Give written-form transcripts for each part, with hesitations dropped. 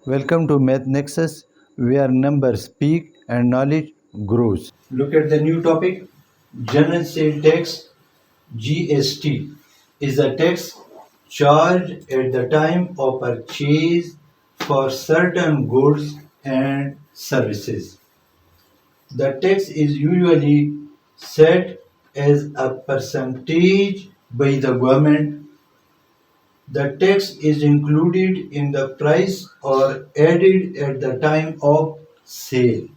Welcome to Math Nexus, where numbers peak and knowledge grows. Look at the new topic. General Sale Tax (GST) is a tax charged at the time of purchase for certain goods and services. The tax is usually set as a percentage by the government. The tax is included in the price or added at the time of sale.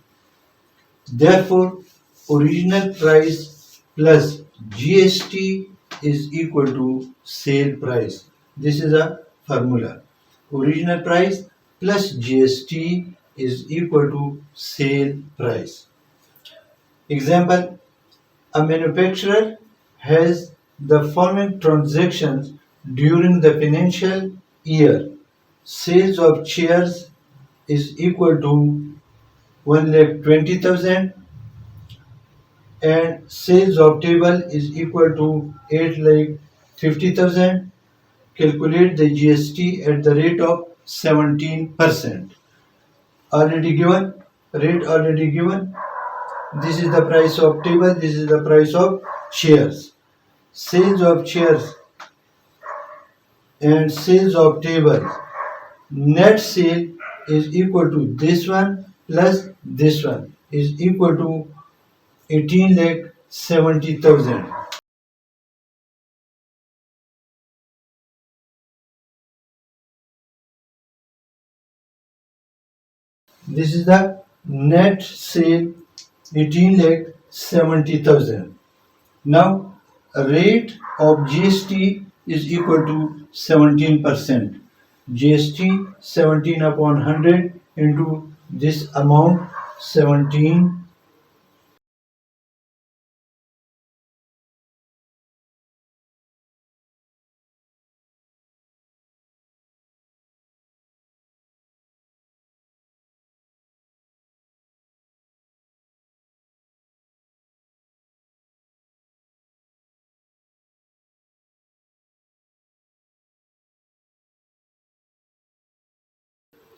Therefore, original price plus GST is equal to sale price. This is a formula. Original price plus GST is equal to sale price. Example, a manufacturer has the following transactions during the financial year. Sales of chairs is equal to 1,20,000 and sales of table is equal to 8,50,000. Calculate the GST at the rate of 17%. Already given, rate already given. This is the price of table, this is the price of chairs. Sales of chairs and sales of tables. Net sale is equal to this one plus this one is equal to 18,70,000. This is the net sale 18,70,000. Now rate of GST is equal to 17%. GST 17 upon 100 into this amount 17.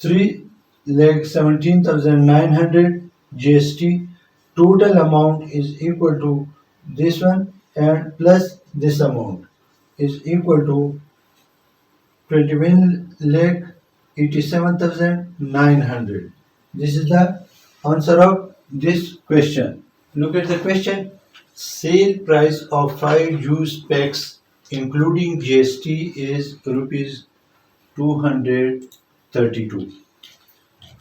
Three lakh 17,900 GST. Total amount is equal to this one and plus this amount is equal to 21 lakh 87,900. This is the answer of this question. Look at the question. Sale price of 5 juice packs including GST is rupees 232.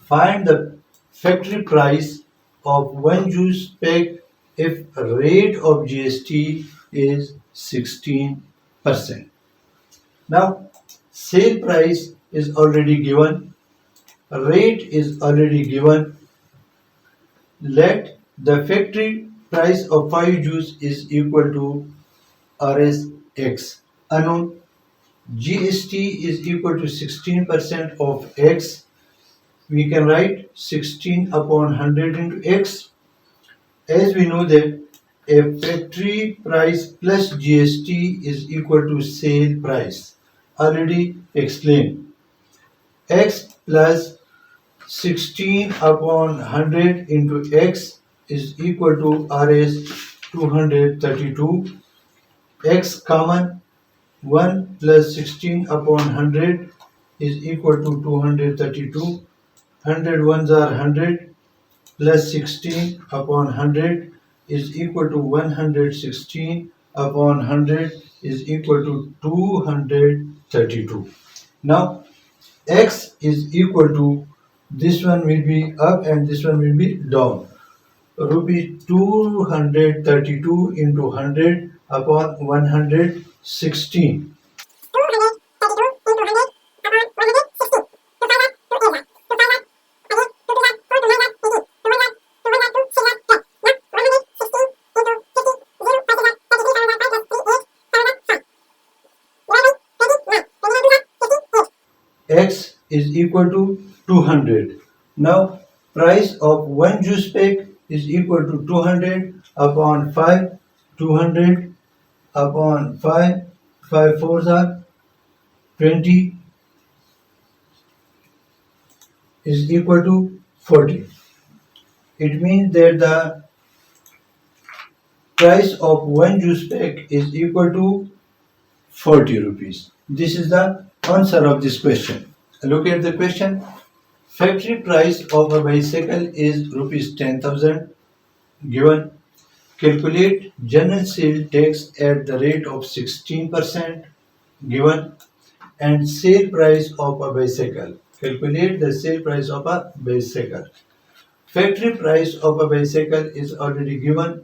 Find the factory price of one juice pack if rate of GST is 16%. Now, sale price is already given, rate is already given. Let the factory price of 5 juice is equal to RSX. Unknown. GST is equal to 16% of X. We can write 16 upon 100 into X. As we know that a factory price plus GST is equal to sale price. Already explained. X plus 16 upon 100 into X is equal to RS 232. X common, 1 plus 16 upon 100 is equal to 232. 100 ones are 100 plus 16 upon 100 is equal to 116 upon 100 is equal to 232. Now X is equal to, this one will be up and this one will be down. Rupees 232 into 100 upon 116. X is equal to 200. Now price of one juice pack is equal to 200 upon 5. 200 upon 5. 5 fours are 20. is equal to 40. It means that the price of one juice pack is equal to 40 rupees. This is the answer of this question. Look at the question. Factory price of a bicycle is rupees 10,000 given. Calculate general sale tax at the rate of 16% given, and sale price of a bicycle. Calculate the sale price of a bicycle. Factory price of a bicycle is already given.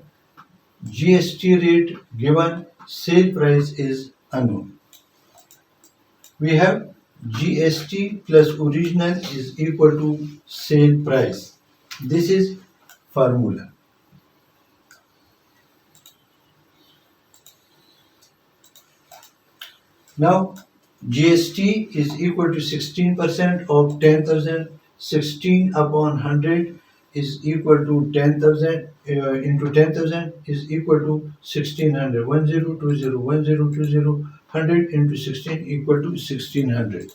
GST rate given. Sale price is unknown. We have GST plus original is equal to sale price. This is formula. Now GST is equal to 16% of 10,000. 16 upon 100 is equal to 10,000 into 10,000 is equal to 1600. 1020, 1020, 100 into 16 equal to 1600.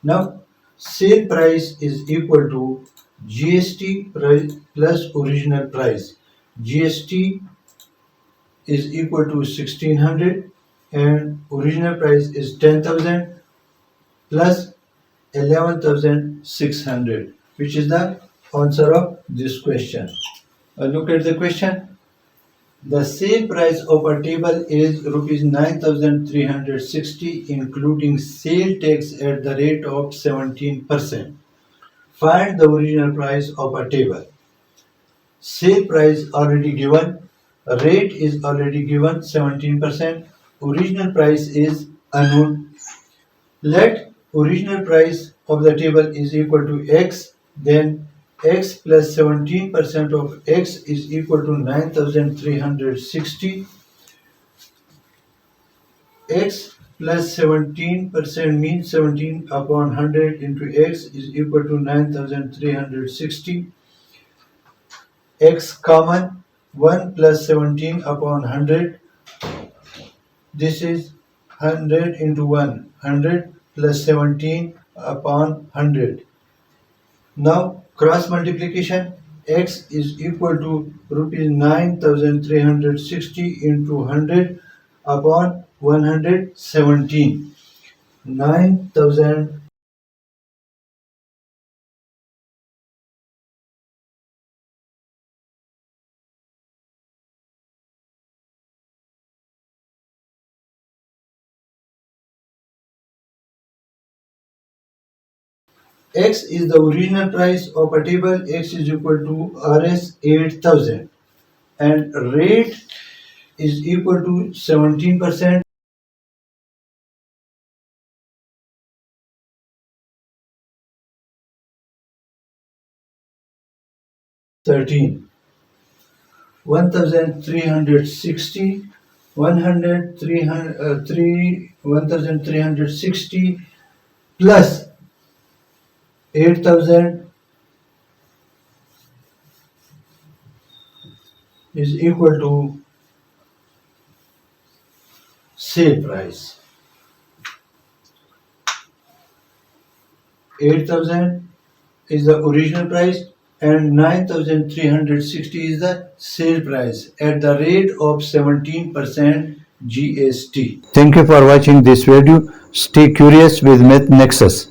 Now sale price is equal to GST price plus original price. GST is equal to 1600 and original price is 10,000 plus 11,600, which is the answer of this question. Look at the question. The sale price of a table is rupees 9,360 including sale tax at the rate of 17%. Find the original price of a table. Sale price already given, rate is already given 17%, original price is unknown. Let original price of the table is equal to x, then x plus 17% of x is equal to 9,360. X plus 17% means 17 upon 100 into x is equal to 9,360. X common, 1 plus 17 upon 100. This is 100 into 1. 100 plus 17 upon 100. Now cross multiplication. X is equal to rupees 9,360 into 100 upon 117. 9,000. X is the original price of a table. X is equal to Rs 8,000 and rate is equal to 17%. 13. 1,360 1,360 plus 8,000 is equal to sale price. 8,000 is the original price and 9,360 is the sale price at the rate of 17% GST. Thank you for watching this video. Stay curious with Myth Nexus.